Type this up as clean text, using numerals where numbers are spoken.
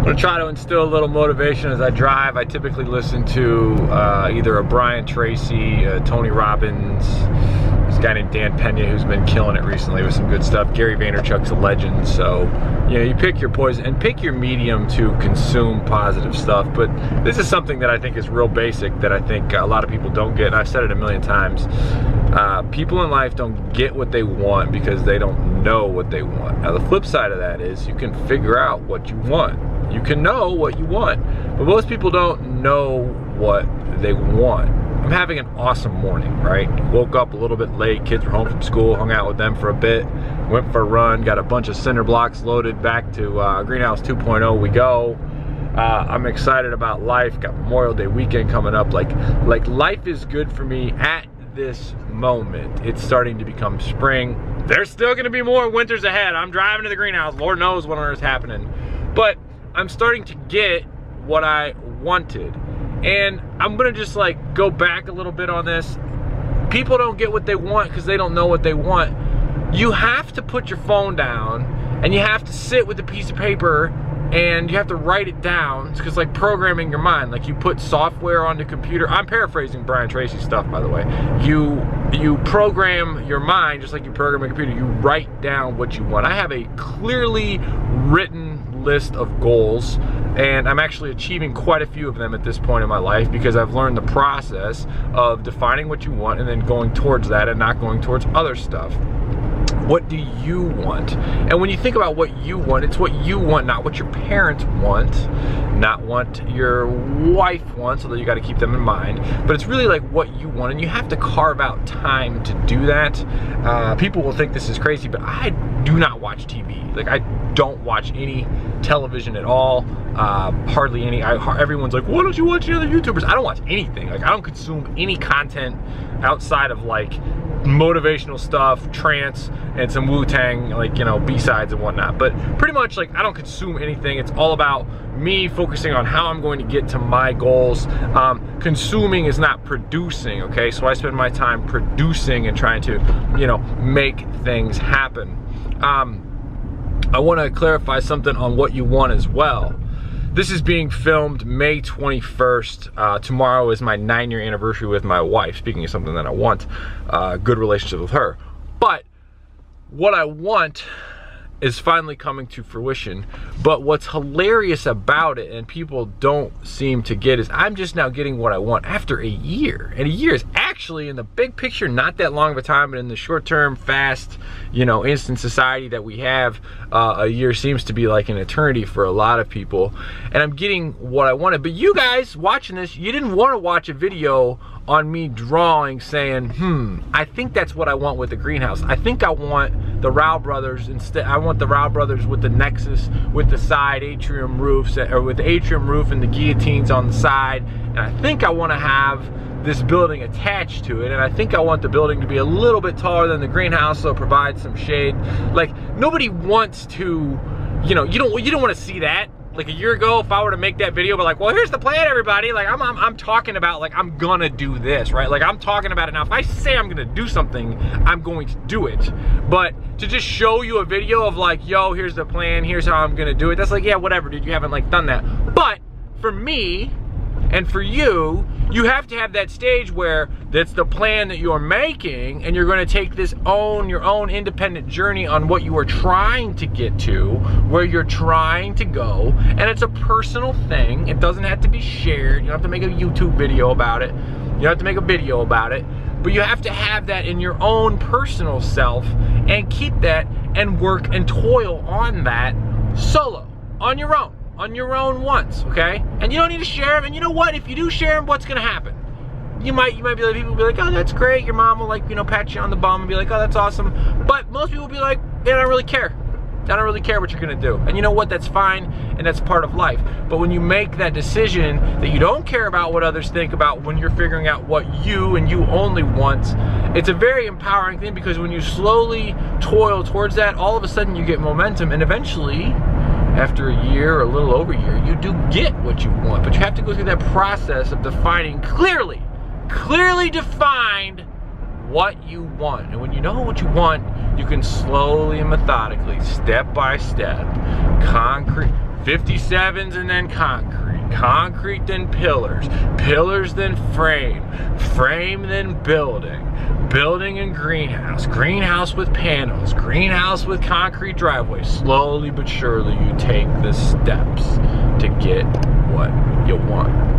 I'm gonna try to instill a little motivation as I drive. I typically listen to either a Brian Tracy, Tony Robbins, this guy named Dan Pena who's been killing it recently with some good stuff. Gary Vaynerchuk's a legend, so you know, you pick your poison and pick your medium to consume positive stuff. But this is something that I think is real basic that I think a lot of people don't get, and I've said it a million times. People in life don't get what they want because they don't know what they want. Now the flip side of that is you can figure out what you want. You can know what you want, but most people don't know what they want. I'm having an awesome morning, right? Woke up a little bit late, kids were home from school, hung out with them for a bit, went for a run, got a bunch of cinder blocks loaded, back to Greenhouse 2.0 we go. I'm excited about life, got Memorial Day weekend coming up. Like life is good for me at this moment. It's starting to become spring. There's still gonna be more winters ahead. I'm driving to the greenhouse, Lord knows when it's happening. But I'm starting to get what I wanted. And I'm gonna just like go back a little bit on this. People don't get what they want because they don't know what they want. You have to put your phone down and you have to sit with a piece of paper and you have to write it down. It's because like programming your mind, like you put software on the computer. I'm paraphrasing Brian Tracy stuff, by the way. You program your mind just like you program a computer. You write down what you want. I have a clearly written list of goals, and I'm actually achieving quite a few of them at this point in my life because I've learned the process of defining what you want and then going towards that and not going towards other stuff. What do you want? And when you think about what you want, it's what you want, not what your parents want, not what your wife wants, although you got to keep them in mind. But it's really like what you want, and you have to carve out time to do that. People will think this is crazy, but I do not watch TV. Like I don't watch any television at all, hardly any. Everyone's like, why don't you watch the other YouTubers? I don't watch anything. Like I don't consume any content outside of like motivational stuff, trance, and some Wu-Tang, like, you know, B-sides and whatnot. But pretty much, like, I don't consume anything. It's all about me focusing on how I'm going to get to my goals. Consuming is not producing, okay? So I spend my time producing and trying to, you know, make things happen. I want to clarify something on what you want as well. This is being filmed May 21st. Tomorrow is my 9-year anniversary with my wife. Speaking of something that I want, good relationship with her. But what I want is finally coming to fruition. But what's hilarious about it, and people don't seem to get, is I'm just now getting what I want after a year. And a year is actually, in the big picture, not that long of a time, but in the short term, fast, you know, instant society that we have, a year seems to be like an eternity for a lot of people. And I'm getting what I wanted. But you guys watching this, you didn't want to watch a video on me drawing saying, I think that's what I want with the greenhouse. I think I want the Rao brothers instead. I want the Rao brothers with the Nexus, with the side atrium roofs, or with the atrium roof and the guillotines on the side. And I think I want to have this building attached to it, and I think I want the building to be a little bit taller than the greenhouse, so it provides some shade. Like, nobody wants to, you know, you don't want to see that. Like a year ago, if I were to make that video, but like, well, here's the plan, everybody. Like I'm talking about, like, I'm gonna do this, right? Like I'm talking about it now. If I say I'm gonna do something, I'm going to do it. But to just show you a video of like, yo, here's the plan, here's how I'm gonna do it, that's like, yeah, whatever, dude, you haven't like done that. But for me and for you, you have to have that stage where that's the plan that you're making, and you're going to take this your own independent journey on what you are trying to get to, where you're trying to go, and it's a personal thing. It doesn't have to be shared. You don't have to make a YouTube video about it. You don't have to make a video about it, but you have to have that in your own personal self and keep that and work and toil on that solo, on your own. On your own once, okay? And you don't need to share them. And you know what? If you do share them, what's gonna happen? You might be like, people will be like, oh, that's great. Your mom will, like, you know, pat you on the bum and be like, oh, that's awesome. But most people will be like, yeah, I don't really care. I don't really care what you're gonna do. And you know what? That's fine, and that's part of life. But when you make that decision that you don't care about what others think about when you're figuring out what you and you only want, it's a very empowering thing, because when you slowly toil towards that, all of a sudden you get momentum, and eventually, after a year or a little over a year, you do get what you want. But you have to go through that process of defining clearly defined what you want. And when you know what you want, you can slowly and methodically, step by step, 57s and then concrete. Concrete then pillars. Pillars then frame. Frame then building. Building and greenhouse. Greenhouse with panels. Greenhouse with concrete driveway. Slowly but surely you take the steps to get what you want.